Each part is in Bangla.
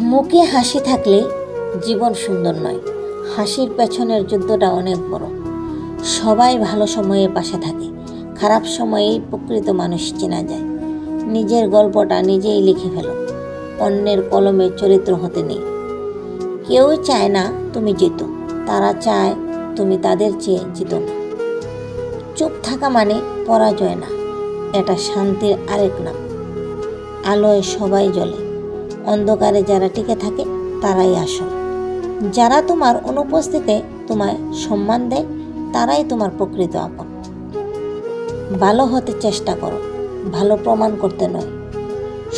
মুখে হাসি থাকলে জীবন সুন্দর নয়, হাসির পেছনের যুদ্ধটা অনেক বড়। সবাই ভালো সময়ে পাশে থাকে, খারাপ সময়েই প্রকৃত মানুষ চেনা যায়। নিজের গল্পটা নিজেই লিখে ফেলো, অন্যের কলমে চরিত্র হতে নেই। কেউ চায় না তুমি জিতো, তারা চায় তুমি তাদের চেয়ে জিতো না। চুপ থাকা মানে পরাজয় না, এটা শান্তির আরেক নাম। আলোয় সবাই জ্বলে, অন্ধকারে যারা টিকে থাকে তারাই আসল। যারা তোমার অনুপস্থিতিতে তোমায় সম্মান দেয় তারাই তোমার প্রকৃত আপন। ভালো হতে চেষ্টা করো, ভালো প্রমাণ করতে নয়।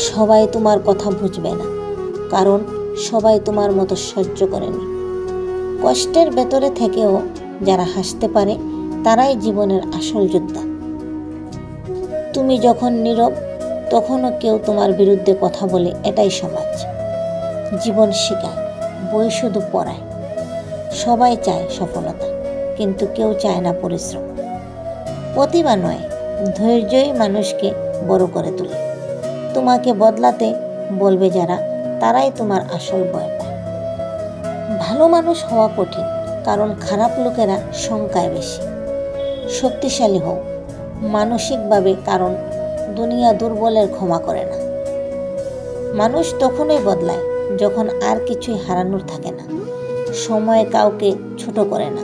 সবাই তোমার কথা বুঝবে না, কারণ সবাই তোমার মতো সহ্য করেনি। কষ্টের ভেতরে থেকেও যারা হাসতে পারে তারাই জীবনের আসল যোদ্ধা। তুমি যখন নীরব তখনও কেউ তোমার বিরুদ্ধে কথা বলে, এটাই সমাজ। জীবন শেখায়, বই শুধু পড়ায়। সবাই চায় সফলতা, কিন্তু কেউ চায় না পরিশ্রম। প্রতিভা নয়, ধৈর্যই মানুষকে বড় করে তোলে। তোমাকে বদলাতে বলবে যারা, তারাই তোমার আসল ভয় পায়। ভালো মানুষ হওয়া কঠিন, কারণ খারাপ লোকেরা সংখ্যায় বেশি। শক্তিশালী হও মানসিকভাবে, কারণ দুনিয়া দুর্বলের ক্ষমা করে না। মানুষ তখনই বদলায় যখন আর কিছুই হারানোর থাকে না। সময় কাউকে ছোট করে না,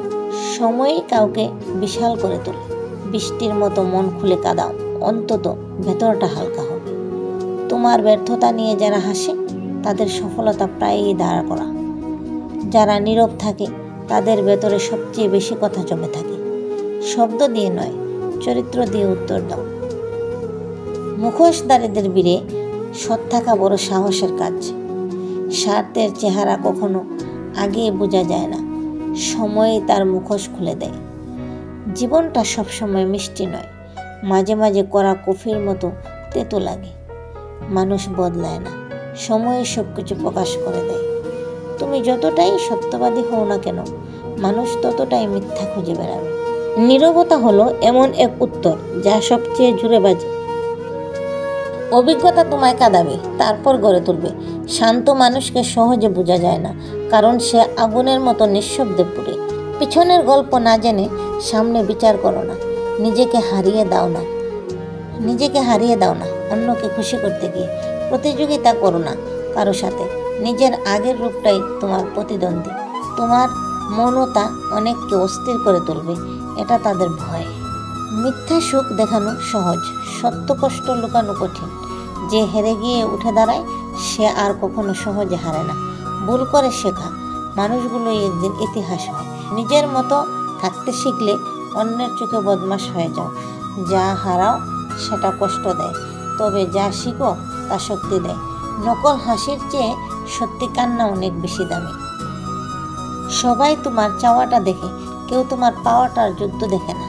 সময়ই কাউকে বিশাল করে তোলে। বৃষ্টির মতো মন খুলে কাঁদাও, অন্তত ভেতরটা হালকা হবে। তোমার ব্যর্থতা নিয়ে যারা হাসে তাদের সফলতা প্রায়ই দাঁড়া করা। যারা নীরব থাকে তাদের ভেতরে সবচেয়ে বেশি কথা জমে থাকে। শব্দ দিয়ে নয়, চরিত্র দিয়ে উত্তর দাও। মুখোশধারীদের ভিড়ে সৎ থাকা বড় সাহসের কাজ। স্বার্থের চেহারা কখনো আগে বোঝা যায় না, সময়ই তার মুখোশ খুলে দেয়। জীবনটা সবসময় মিষ্টি নয়, মাঝে মাঝে কড়া কফির মতো তেতো লাগে। মানুষ বদলায় না, সময়ে সব কিছু প্রকাশ করে দেয়। তুমি যতটাই সত্যবাদী হও না কেন, মানুষ ততটাই মিথ্যা খুঁজে বেড়াবে। নীরবতা হলো এমন এক উত্তর যা সবচেয়ে জুড়ে বাজে। অভিজ্ঞতা তোমায় কাঁদাবে, তারপর গড়ে তুলবে। শান্ত মানুষকে সহজে বোঝা যায় না, কারণ সে আগুনের মতো নিঃশব্দে পুড়ে। পিছনের গল্প না জেনে সামনে বিচার করো না। নিজেকে হারিয়ে দাও না অন্যকে খুশি করতে গিয়ে। প্রতিযোগিতা করো না কারো সাথে, নিজের আগের রূপটাই তোমার প্রতিদ্বন্দ্বী। তোমার মৌনতা অনেককে অস্থির করে তুলবে, এটা তাদের ভয়। মিথ্যা সুখ দেখানো সহজ, সত্য কষ্ট লুকানো কঠিন। যে হেরে গিয়ে উঠে দাঁড়ায় সে আর কখনো সহজে হারে না। ভুল করে শেখা মানুষগুলোই একদিন ইতিহাস হয়। নিজের মতো থাকতে শিখলে অন্যের চোখে বদমাশ হয়ে যাও। যা হারাও সেটা কষ্ট দেয়, তবে যা শিখো তা শক্তি দেয়। নকল হাসির চেয়ে সত্যি কান্না অনেক বেশি দামি। সবাই তোমার চাওয়াটা দেখে, কেউ তোমার পাওয়াটার যুদ্ধ দেখে না।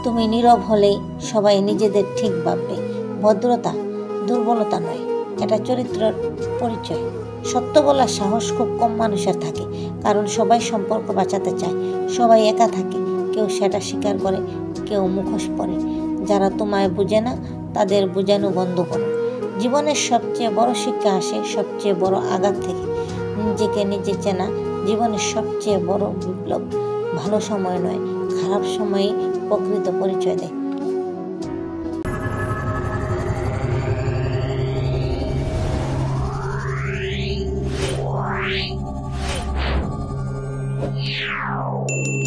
তুমি নীরব হলেই সবাই নিজেদের ঠিক ভাববে। ভদ্রতা দুর্বলতা নয়, এটা চরিত্রের পরিচয়। সত্য বলার সাহস খুব কম মানুষের থাকে, কারণ সবাই সম্পর্ক বাঁচাতে চায়। সবাই একা থাকে, কেউ সেটা স্বীকার করে, কেউ মুখোশ পরে। যারা তোমায় বুঝে না তাদের বোঝানো বন্ধ করো। জীবনের সবচেয়ে বড় শিক্ষা আসে সবচেয়ে বড় আঘাত থেকে। নিজেকে নিজে চেনা জীবনের সবচেয়ে বড় বিপ্লব। ভালো সময় নয়, খারাপ সময়ে প্রকৃত পরিচয় দেয়। Wow.